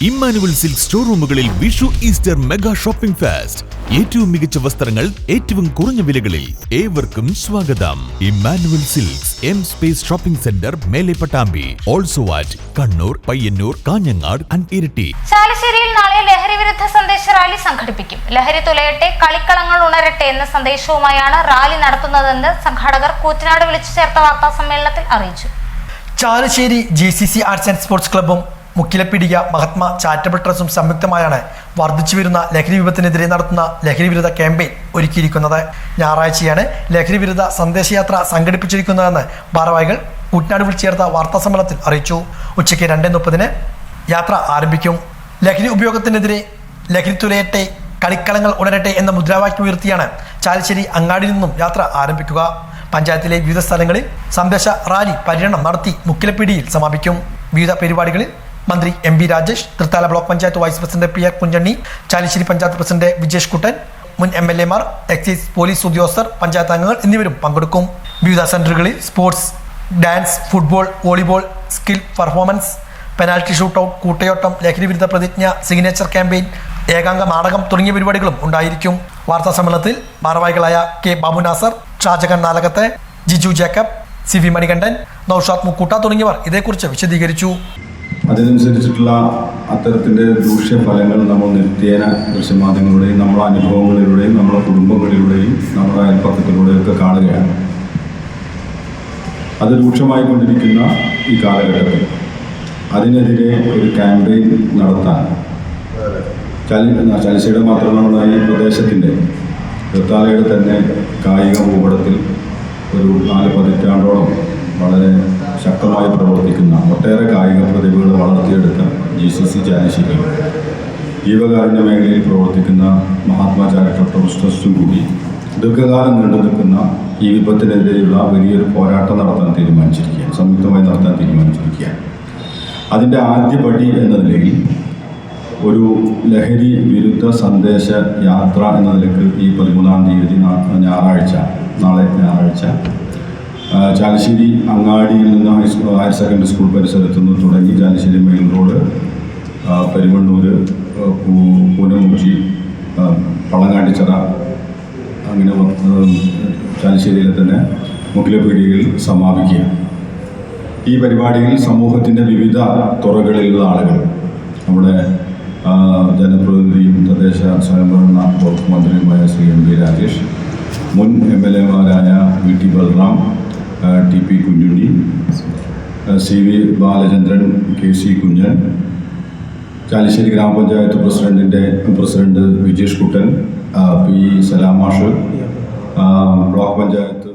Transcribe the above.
Emmanuel silk store റൂമുകളിൽ Vishu Easter mega shopping fest. ഏറ്റവും മികച്ച വസ്ത്രങ്ങൾ ഏറ്റവും കുറഞ്ഞ വിലകളിൽ. ഏവർക്കും സ്വാഗതം. Emmanuel silks M space shopping centre, മേലെ Pattambi. Also at Kannur, Payyanur, Kanhangad and Iritty. ചാലശ്ശേരിയിൽ നാളെ ലഹരി വിരുദ്ധ സന്ദേശ റാലി സംഘടിപ്പിക്കും. ലഹരി തുലയട്ടെ, കളിക്കളങ്ങൾ ഉണരട്ടെ എന്ന സന്ദേശവുമായാണ് റാലി നടത്തുന്നതെന്ന് സംഘാടകർ കൂറ്റനാട് വിളിച്ചു ചേർത്ത വാർത്താ സമ്മേളനത്തിൽ അറിയിച്ചു. Chalissery GCC arts and sports ക്ലബ്ബും മുക്കിലപ്പീടിക മഹാത്മാ ചാരിറ്റബിൾ ട്രസ്റ്റും സംയുക്തമായാണ് വർദ്ധിച്ചു വരുന്ന ലഹരി വിപത്തിനെതിരെ നടത്തുന്ന ലഹരി വിരുദ്ധ ക്യാമ്പയിൻ ഒരുക്കിയിരിക്കുന്നത്. ഞായറാഴ്ചയാണ് ലഹരി വിരുദ്ധ സന്ദേശയാത്ര സംഘടിപ്പിച്ചിരിക്കുന്നതെന്ന് ഭാരവാഹികൾ കൂറ്റനാട് വിളിച്ചു ചേർത്ത വാർത്താ സമ്മേളനത്തിൽ അറിയിച്ചു. ഉച്ചയ്ക്ക് 2:30 യാത്ര ആരംഭിക്കും. ലഹരി ഉപയോഗത്തിനെതിരെ, ലഹരി തുലയട്ടെ, കളിക്കളങ്ങൾ ഉണരട്ടെ എന്ന മുദ്രാവാക്യം ഉയർത്തിയാണ് ചാലശ്ശേരി അങ്ങാടിയിൽ നിന്നും യാത്ര ആരംഭിക്കുക. പഞ്ചായത്തിലെ വിവിധ സ്ഥലങ്ങളിൽ സന്ദേശ റാലി പര്യടനം നടത്തി മുക്കിലപ്പീടിയിൽ സമാപിക്കും. വിവിധ പരിപാടികളിൽ മന്ത്രി MB Rajesh, Thrithala block panchayat vice president PR Kunjanni, Chalissery panchayat president Vijesh Kuttan, മുൻ MLA മാർ, എക്സൈസ് പോലീസ് ഉദ്യോഗസ്ഥർ, പഞ്ചായത്ത് അംഗങ്ങൾ എന്നിവരും പങ്കെടുക്കും. വിവിധ സെന്ററുകളിൽ sports, dance, football, volleyball, skill performance, penalty shootout, കൂട്ടയോട്ടം, ലഹരി വിരുദ്ധ പ്രതിജ്ഞ, സിഗ്നേച്ചർ ക്യാമ്പയിൻ, ഏകാംഗ നാടകം തുടങ്ങിയ പരിപാടികളും ഉണ്ടായിരിക്കും. വാർത്താ സമ്മേളനത്തിൽ ഭാരവാഹികളായ K ബാബു നാസർ, ഷാജഹാൻ നാലകത്തെ, ജിജു ജേക്കബ്, CV മണികണ്ഠൻ, നൌഷാദ് മുക്കൂട്ട തുടങ്ങിയവർ ഇതേക്കുറിച്ച് വിശദീകരിച്ചു. അതിനനുസരിച്ചിട്ടുള്ള അത്തരത്തിൻ്റെ ദൂഷ്യഫലങ്ങൾ നമ്മൾ നിത്യേന ദൃശ്യമാധ്യമങ്ങളിലൂടെയും നമ്മുടെ അനുഭവങ്ങളിലൂടെയും നമ്മുടെ കുടുംബങ്ങളിലൂടെയും നമ്മുടെ അയൽപ്പക്കത്തിലൂടെയും ഒക്കെ കാണുകയാണ്. അത് രൂക്ഷമായി കൊണ്ടിരിക്കുന്ന ഈ കാലഘട്ടത്തിൽ അതിനെതിരെ ഒരു ക്യാമ്പയിൻ നടത്താൻ ചാലശ്ശേരിയുടെ മാത്രമല്ല ഈ പ്രദേശത്തിൻ്റെ തൃത്താലയുടെ തന്നെ കായിക ഭൂപടത്തിൽ ഒരു 4 പതിറ്റാണ്ടോളം വളരെ ശക്തമായി പ്രവർത്തിക്കുന്ന ഒട്ടേറെ കായിക പ്രതിഭകൾ വളർത്തിയെടുത്ത GCC ചാലശ്ശേരി ജീവകാരുണ്യ മേഖലയിൽ പ്രവർത്തിക്കുന്ന മഹാത്മാ ചാരിറ്റബിൾ ട്രസ്റ്റും കൂടി ദീർഘകാലം നീണ്ടു നിൽക്കുന്ന ഈ വിപത്തിനെതിരെയുള്ള വലിയൊരു പോരാട്ടം നടത്താൻ തീരുമാനിച്ചിരിക്കുകയാണ്, സംയുക്തമായി നടത്താൻ തീരുമാനിച്ചിരിക്കുകയാണ്. അതിൻ്റെ ആദ്യപടി എന്ന നിലയിൽ ഒരു ലഹരി വിരുദ്ധ സന്ദേശ യാത്ര എന്ന നിലയ്ക്ക് ഈ 13-ാം തീയതി നാളെ ഞായറാഴ്ച ചാലശ്ശേരി അങ്ങാടിയിൽ നിന്ന് ഹയർ സെക്കൻഡറി സ്കൂൾ പരിസരത്തു നിന്ന് തുടങ്ങി ചാലശ്ശേരി മെയിൻ റോഡ്, പെരുവണ്ണൂർ, പൂനമുച്ചി, പള്ളങ്ങാട്ടിച്ചിറ, അങ്ങനെ ചാലശ്ശേരിയിലെ തന്നെ മുക്കിലപ്പീടികയിൽ സമാപിക്കുക. ഈ പരിപാടിയിൽ സമൂഹത്തിൻ്റെ വിവിധ തുറകളിലുള്ള ആളുകൾ, നമ്മുടെ ജനപ്രതിനിധിയും തദ്ദേശ സ്വയംഭരണ വകുപ്പ് മന്ത്രിയുമായ ശ്രീ MB രാജേഷ്, മുൻ MLA മാരായ VT Balram, TP Kunjunni, CV Balachandran, KC കുഞ്ഞൻ, ചാലശ്ശേരി ഗ്രാമപഞ്ചായത്ത് പ്രസിഡന്റ് വിജേഷ് കുട്ടൻ, P സലാമാഷ്, ബ്ലോക്ക് പഞ്ചായത്ത്